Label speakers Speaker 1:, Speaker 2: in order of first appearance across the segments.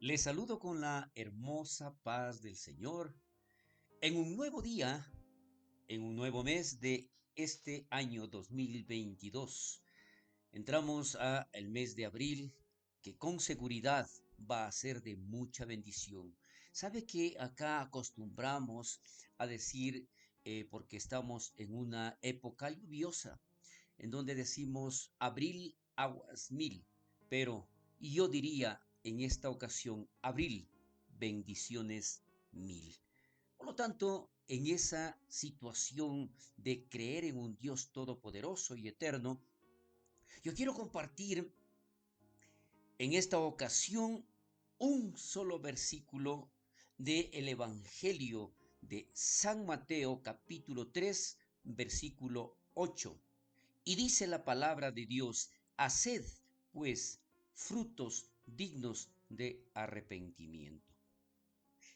Speaker 1: Les saludo con la hermosa paz del Señor en un nuevo día, en un nuevo mes de este año 2022. Entramos a el mes de abril, que con seguridad va a ser de mucha bendición. ¿Sabe que acá acostumbramos a decir, porque estamos en una época lluviosa, en donde decimos abril aguas mil, pero yo diría en esta ocasión abril bendiciones mil. Por lo tanto, en esa situación de creer en un Dios todopoderoso y eterno, yo quiero compartir en esta ocasión un solo versículo del Evangelio de San Mateo capítulo 3 versículo 8. Y dice la palabra de Dios, haced pues frutos dignos de arrepentimiento.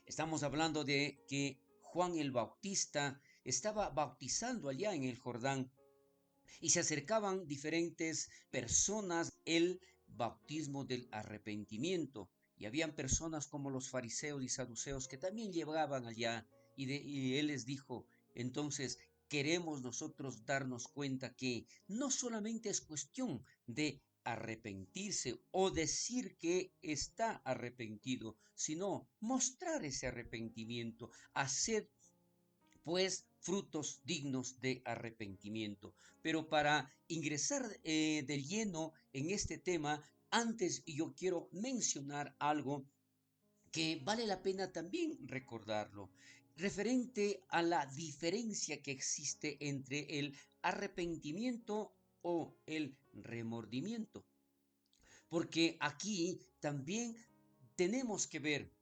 Speaker 1: Estamos hablando de que Juan el Bautista estaba bautizando allá en el Jordán y se acercaban diferentes personas el bautismo del arrepentimiento. Y habían personas como los fariseos y saduceos que también llegaban allá y él les dijo, entonces queremos nosotros darnos cuenta que no solamente es cuestión de arrepentirse o decir que está arrepentido, sino mostrar ese arrepentimiento, hacer pues frutos dignos de arrepentimiento. Pero para ingresar de lleno en este tema, antes yo quiero mencionar algo que vale la pena también recordarlo, referente a la diferencia que existe entre el arrepentimiento o el remordimiento. Porque aquí también tenemos que ver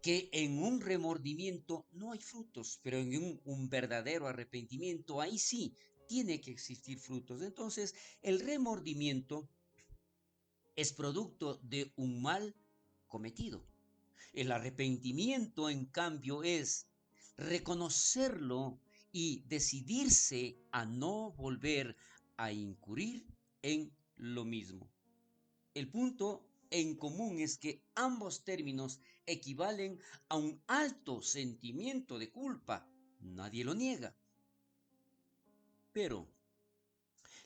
Speaker 1: que en un remordimiento no hay frutos, pero en un verdadero arrepentimiento, ahí sí tiene que existir frutos. Entonces, el remordimiento es producto de un mal cometido. El arrepentimiento, en cambio, es reconocerlo y decidirse a no volver a incurrir en lo mismo. El punto en común es que ambos términos equivalen a un alto sentimiento de culpa. Nadie lo niega. Pero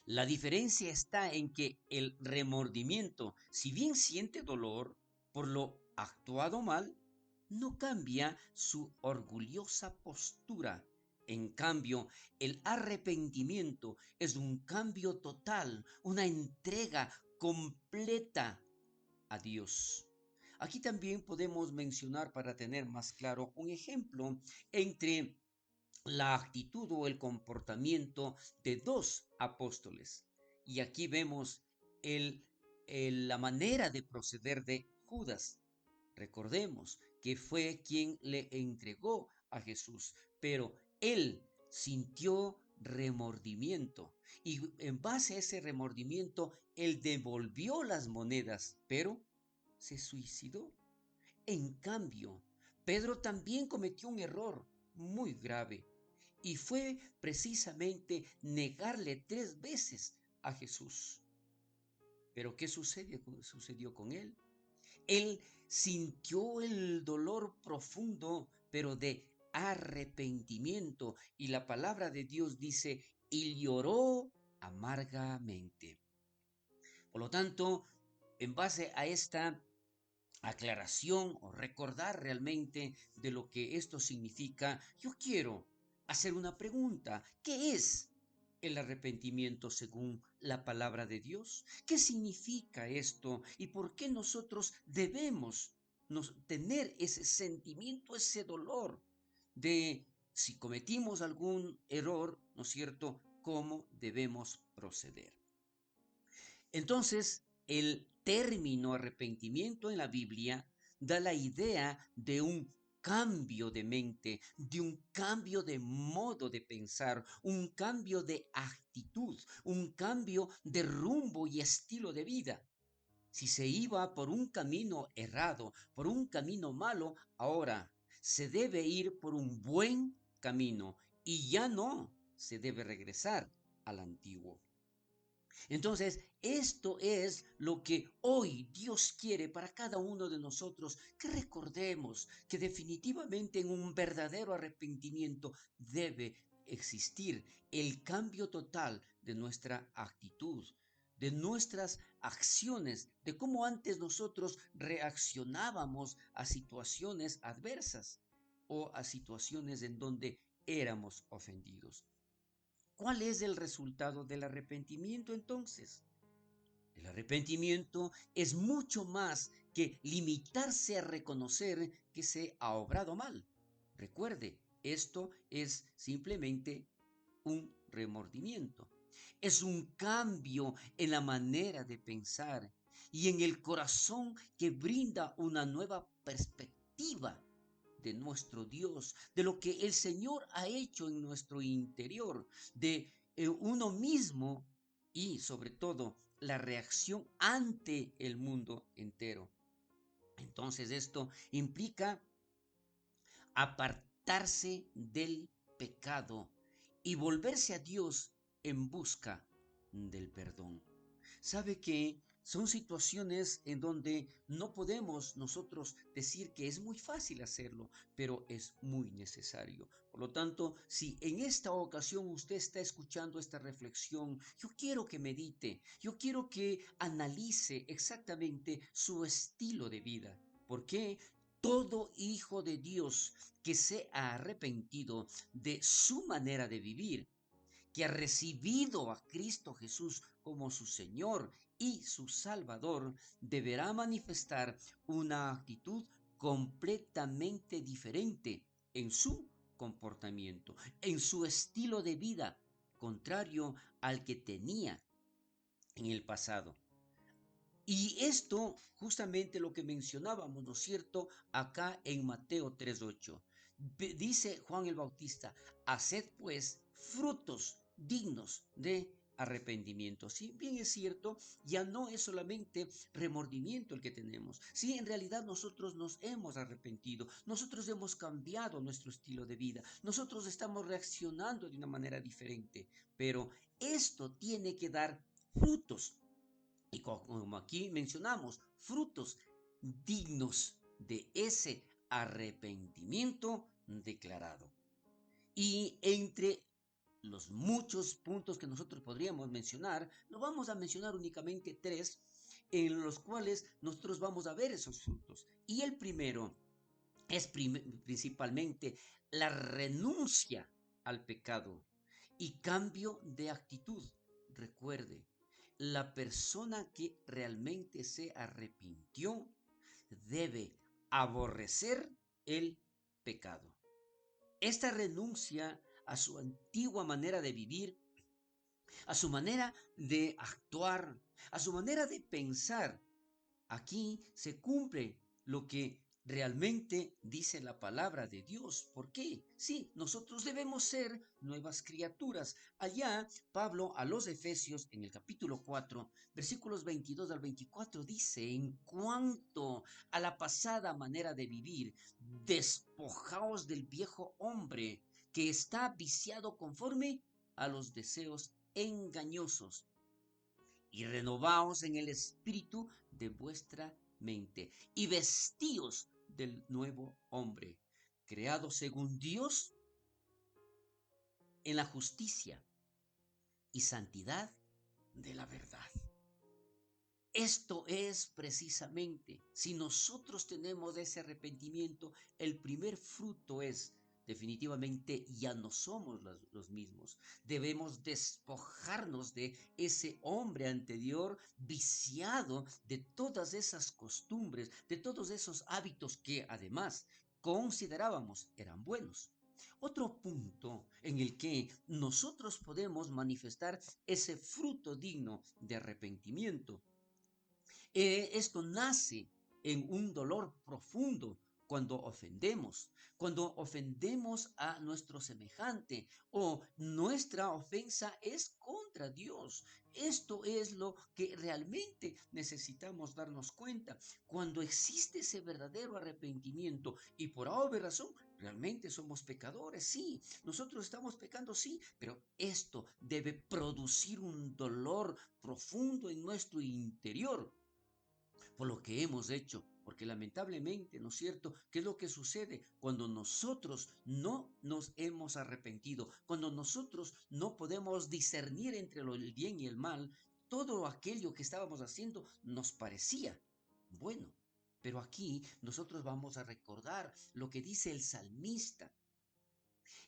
Speaker 1: la diferencia está en que el remordimiento, si bien siente dolor por lo actuado mal, no cambia su orgullosa postura. En cambio, el arrepentimiento es un cambio total, una entrega completa a Dios. Aquí también podemos mencionar, para tener más claro, un ejemplo entre la actitud o el comportamiento de dos apóstoles. Y aquí vemos la manera de proceder de Judas. Recordemos que fue quien le entregó a Jesús, pero él sintió remordimiento y en base a ese remordimiento él devolvió las monedas, pero se suicidó. En cambio, Pedro también cometió un error muy grave y fue precisamente negarle 3 veces a Jesús. Pero ¿qué sucedió con él? Él sintió el dolor profundo, pero de arrepentimiento. Y la palabra de Dios dice, y lloró amargamente. Por lo tanto, en base a esta aclaración o recordar realmente de lo que esto significa, yo quiero hacer una pregunta. ¿Qué es el arrepentimiento según la palabra de Dios? ¿Qué significa esto y por qué nosotros debemos tener ese sentimiento, ese dolor de si cometimos algún error, ¿no es cierto?, cómo debemos proceder? Entonces, el término arrepentimiento en la Biblia da la idea de un cambio de mente, de un cambio de modo de pensar, un cambio de actitud, un cambio de rumbo y estilo de vida. Si se iba por un camino errado, por un camino malo, ahora se debe ir por un buen camino y ya no se debe regresar al antiguo. Entonces, esto es lo que hoy Dios quiere para cada uno de nosotros, que recordemos que definitivamente en un verdadero arrepentimiento debe existir el cambio total de nuestra actitud, de nuestras acciones, de cómo antes nosotros reaccionábamos a situaciones adversas o a situaciones en donde éramos ofendidos. ¿Cuál es el resultado del arrepentimiento entonces? El arrepentimiento es mucho más que limitarse a reconocer que se ha obrado mal. Recuerde, esto es simplemente un remordimiento. Es un cambio en la manera de pensar y en el corazón que brinda una nueva perspectiva de nuestro Dios, de lo que el Señor ha hecho en nuestro interior, de uno mismo y sobre todo la reacción ante el mundo entero. Entonces esto implica apartarse del pecado y volverse a Dios en busca del perdón. Sabe que son situaciones en donde no podemos nosotros decir que es muy fácil hacerlo, pero es muy necesario. Por lo tanto, si en esta ocasión usted está escuchando esta reflexión, yo quiero que medite, yo quiero que analice exactamente su estilo de vida. ¿Por qué? Todo hijo de Dios que se ha arrepentido de su manera de vivir, que ha recibido a Cristo Jesús como su Señor y su Salvador, deberá manifestar una actitud completamente diferente en su comportamiento, en su estilo de vida, contrario al que tenía en el pasado. Y esto justamente lo que mencionábamos, ¿no es cierto? Acá en Mateo 3:8. Dice Juan el Bautista, haced pues frutos dignos de arrepentimiento. Sí, bien es cierto, ya no es solamente remordimiento el que tenemos. Sí, en realidad nosotros nos hemos arrepentido, nosotros hemos cambiado nuestro estilo de vida, nosotros estamos reaccionando de una manera diferente, pero esto tiene que dar frutos y como aquí mencionamos, frutos dignos de ese arrepentimiento declarado. Y entre los muchos puntos que nosotros podríamos mencionar, lo vamos a mencionar únicamente tres en los cuales nosotros vamos a ver esos frutos. Y el primero es principalmente la renuncia al pecado y cambio de actitud. Recuerde, la persona que realmente se arrepintió debe aborrecer el pecado. Esta renuncia a su antigua manera de vivir, a su manera de actuar, a su manera de pensar, aquí se cumple lo que realmente dice la palabra de Dios. ¿Por qué? Sí, nosotros debemos ser nuevas criaturas. Allá Pablo a los Efesios en el capítulo 4, versículos 22 al 24 dice, en cuanto a la pasada manera de vivir, despojaos del viejo hombre que está viciado conforme a los deseos engañosos y renovaos en el espíritu de vuestra mente y vestíos del nuevo hombre, creado según Dios en la justicia y santidad de la verdad. Esto es precisamente, si nosotros tenemos ese arrepentimiento, el primer fruto es definitivamente ya no somos los mismos. Debemos despojarnos de ese hombre anterior viciado de todas esas costumbres, de todos esos hábitos que además considerábamos eran buenos. Otro punto en el que nosotros podemos manifestar ese fruto digno de arrepentimiento esto nace en un dolor profundo cuando ofendemos a nuestro semejante o nuestra ofensa es contra Dios. Esto es lo que realmente necesitamos darnos cuenta. Cuando existe ese verdadero arrepentimiento y por obvia razón, realmente somos pecadores, sí, nosotros estamos pecando, sí, pero esto debe producir un dolor profundo en nuestro interior por lo que hemos hecho, porque lamentablemente, ¿no es cierto? ¿Qué es lo que sucede cuando nosotros no nos hemos arrepentido? Cuando nosotros no podemos discernir entre el bien y el mal, todo aquello que estábamos haciendo nos parecía bueno. Pero aquí nosotros vamos a recordar lo que dice el salmista.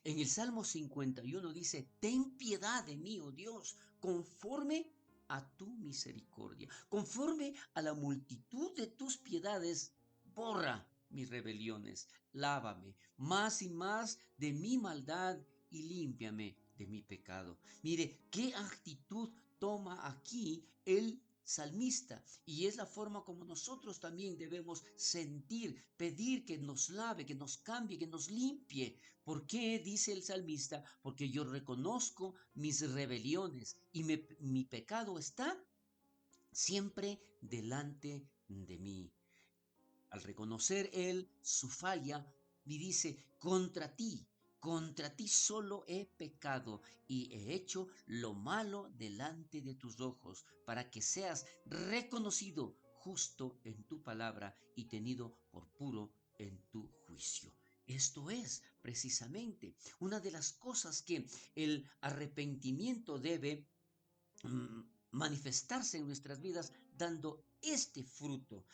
Speaker 1: En el Salmo 51 dice, ten piedad de mí, oh Dios, conforme a tu misericordia, conforme a la multitud de tus piedades, borra mis rebeliones, lávame más y más de mi maldad y límpiame de mi pecado. Mire, qué actitud toma aquí el salmista y es la forma como nosotros también debemos sentir, pedir que nos lave, que nos cambie, que nos limpie. ¿Por qué dice el salmista? Porque yo reconozco mis rebeliones y mi pecado está siempre delante de mí. Al reconocer él su falla, me dice, contra ti solo he pecado y he hecho lo malo delante de tus ojos, para que seas reconocido justo en tu palabra y tenido por puro en tu juicio. Esto es precisamente una de las cosas que el arrepentimiento debe mm, manifestarse en nuestras vidas dando este fruto,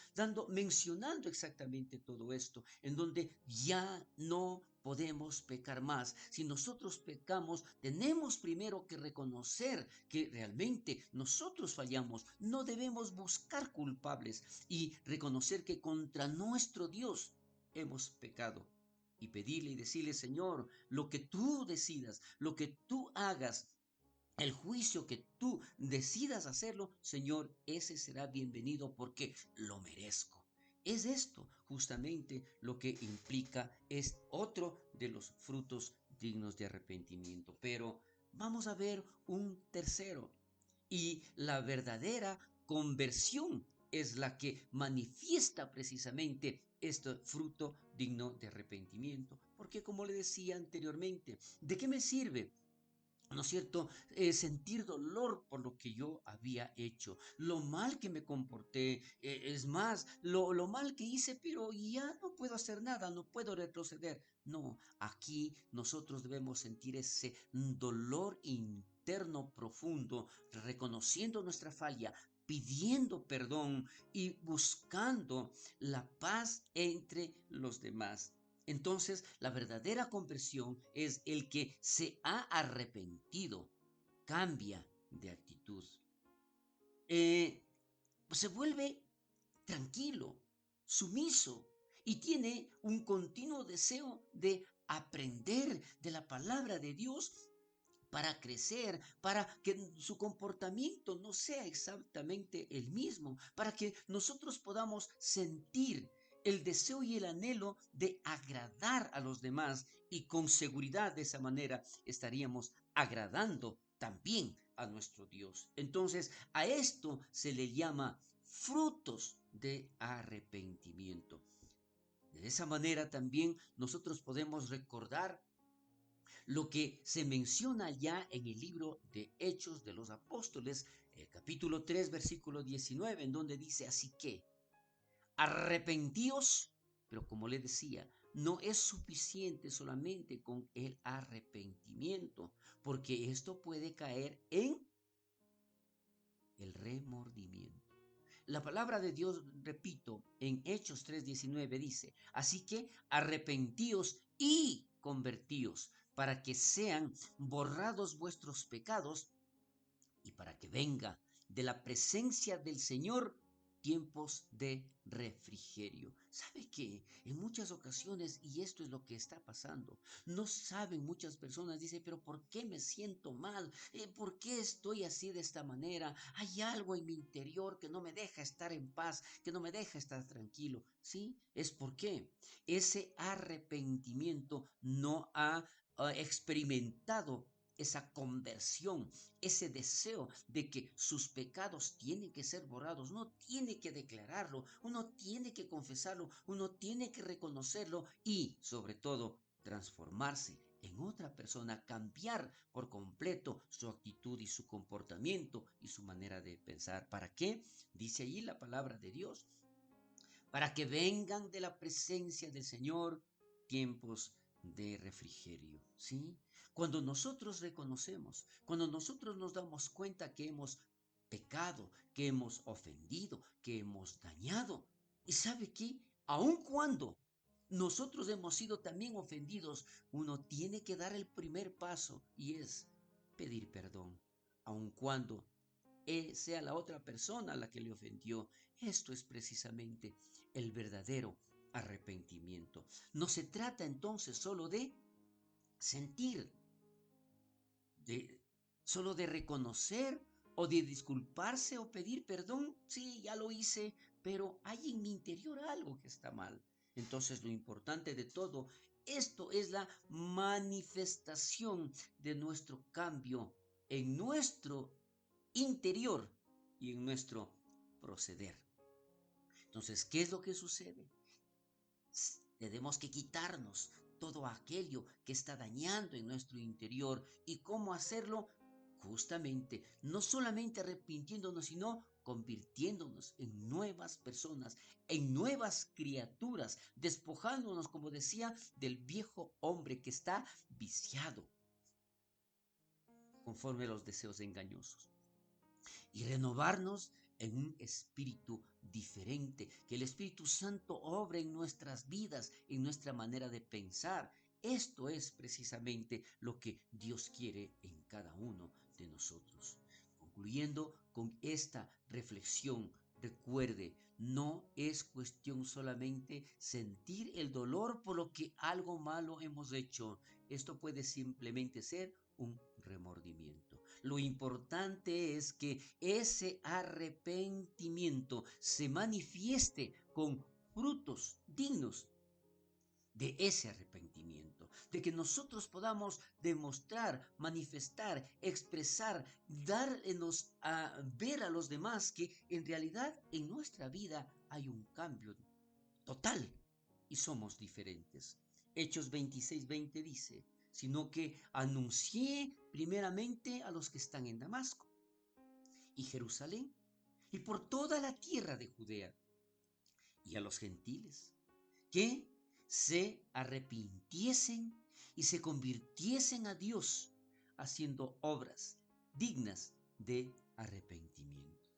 Speaker 1: mencionando exactamente todo esto, en donde ya no podemos pecar más. Si nosotros pecamos, tenemos primero que reconocer que realmente nosotros fallamos. No debemos buscar culpables y reconocer que contra nuestro Dios hemos pecado. Y pedirle y decirle, Señor, lo que tú decidas, lo que tú hagas, el juicio que tú decidas hacerlo, Señor, ese será bienvenido porque lo merezco. Es esto justamente lo que implica, es otro de los frutos dignos de arrepentimiento. Pero vamos a ver un tercero. Y la verdadera conversión es la que manifiesta precisamente este fruto digno de arrepentimiento. Porque como le decía anteriormente, ¿de qué me sirve? ¿No es cierto? Sentir dolor por lo que yo había hecho, lo mal que me comporté, es más, lo mal que hice, pero ya no puedo hacer nada, no puedo retroceder. No, aquí nosotros debemos sentir ese dolor interno profundo, reconociendo nuestra falla, pidiendo perdón y buscando la paz entre los demás. Entonces, la verdadera conversión es el que se ha arrepentido, cambia de actitud, eh, se vuelve tranquilo, sumiso y tiene un continuo deseo de aprender de la palabra de Dios para crecer, para que su comportamiento no sea exactamente el mismo, para que nosotros podamos sentir el deseo y el anhelo de agradar a los demás y con seguridad de esa manera estaríamos agradando también a nuestro Dios. Entonces, a esto se le llama frutos de arrepentimiento. De esa manera también nosotros podemos recordar lo que se menciona ya en el libro de Hechos de los Apóstoles, el capítulo 3, versículo 19, en donde dice, así que arrepentíos, pero como le decía, no es suficiente solamente con el arrepentimiento, porque esto puede caer en el remordimiento. La palabra de Dios, repito, en Hechos 3:19 dice, así que arrepentíos y convertíos para que sean borrados vuestros pecados y para que venga de la presencia del Señor tiempos de refrigerio. ¿Sabe qué? En muchas ocasiones, y esto es lo que está pasando, no saben muchas personas, dicen, pero ¿por qué me siento mal? ¿Por qué estoy así de esta manera? Hay algo en mi interior que no me deja estar en paz, que no me deja estar tranquilo. ¿Sí? Es porque ese arrepentimiento no ha experimentado esa conversión, ese deseo de que sus pecados tienen que ser borrados. Uno tiene que declararlo, uno tiene que confesarlo, uno tiene que reconocerlo y, sobre todo, transformarse en otra persona, cambiar por completo su actitud y su comportamiento y su manera de pensar. ¿Para qué? Dice allí la palabra de Dios, para que vengan de la presencia del Señor tiempos de refrigerio, ¿sí? Cuando nosotros reconocemos, cuando nosotros nos damos cuenta que hemos pecado, que hemos ofendido, que hemos dañado, y sabe qué, aun cuando nosotros hemos sido también ofendidos, uno tiene que dar el primer paso y es pedir perdón, aun cuando sea la otra persona la que le ofendió. Esto es precisamente el verdadero arrepentimiento. No se trata entonces solo de sentir, de, solo de reconocer o de disculparse o pedir perdón. Sí, ya lo hice, pero hay en mi interior algo que está mal. Entonces lo importante de todo, esto es la manifestación de nuestro cambio en nuestro interior y en nuestro proceder. Entonces, ¿qué es lo que sucede? Tenemos que quitarnos todo aquello que está dañando en nuestro interior. ¿Y cómo hacerlo? Justamente, no solamente arrepintiéndonos, sino convirtiéndonos en nuevas personas, en nuevas criaturas, despojándonos, como decía, del viejo hombre que está viciado conforme a los deseos engañosos y renovarnos en un espíritu diferente, que el Espíritu Santo obre en nuestras vidas, en nuestra manera de pensar. Esto es precisamente lo que Dios quiere en cada uno de nosotros. Concluyendo con esta reflexión, recuerde, no es cuestión solamente sentir el dolor por lo que algo malo hemos hecho. Esto puede simplemente ser un remordimiento. Lo importante es que ese arrepentimiento se manifieste con frutos dignos de ese arrepentimiento, de que nosotros podamos demostrar, manifestar, expresar, darnos a ver a los demás que en realidad en nuestra vida hay un cambio total y somos diferentes. Hechos 26:20 dice, sino que anuncié primeramente a los que están en Damasco y Jerusalén y por toda la tierra de Judea y a los gentiles que se arrepintiesen y se convirtiesen a Dios haciendo obras dignas de arrepentimiento.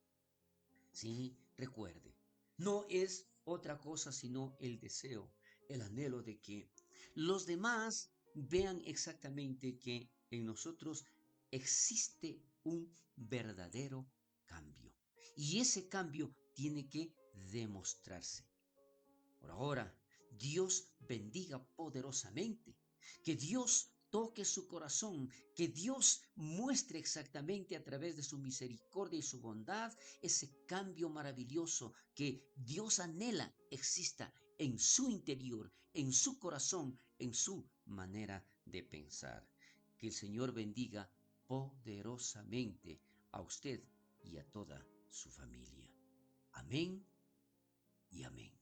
Speaker 1: Sí, recuerde, no es otra cosa sino el deseo, el anhelo de que los demás vean exactamente que en nosotros existe un verdadero cambio. Y ese cambio tiene que demostrarse. Por ahora, Dios bendiga poderosamente, que Dios toque su corazón, que Dios muestre exactamente a través de su misericordia y su bondad ese cambio maravilloso que Dios anhela exista en su interior, en su corazón, en su manera de pensar. Que el Señor bendiga poderosamente a usted y a toda su familia. Amén y amén.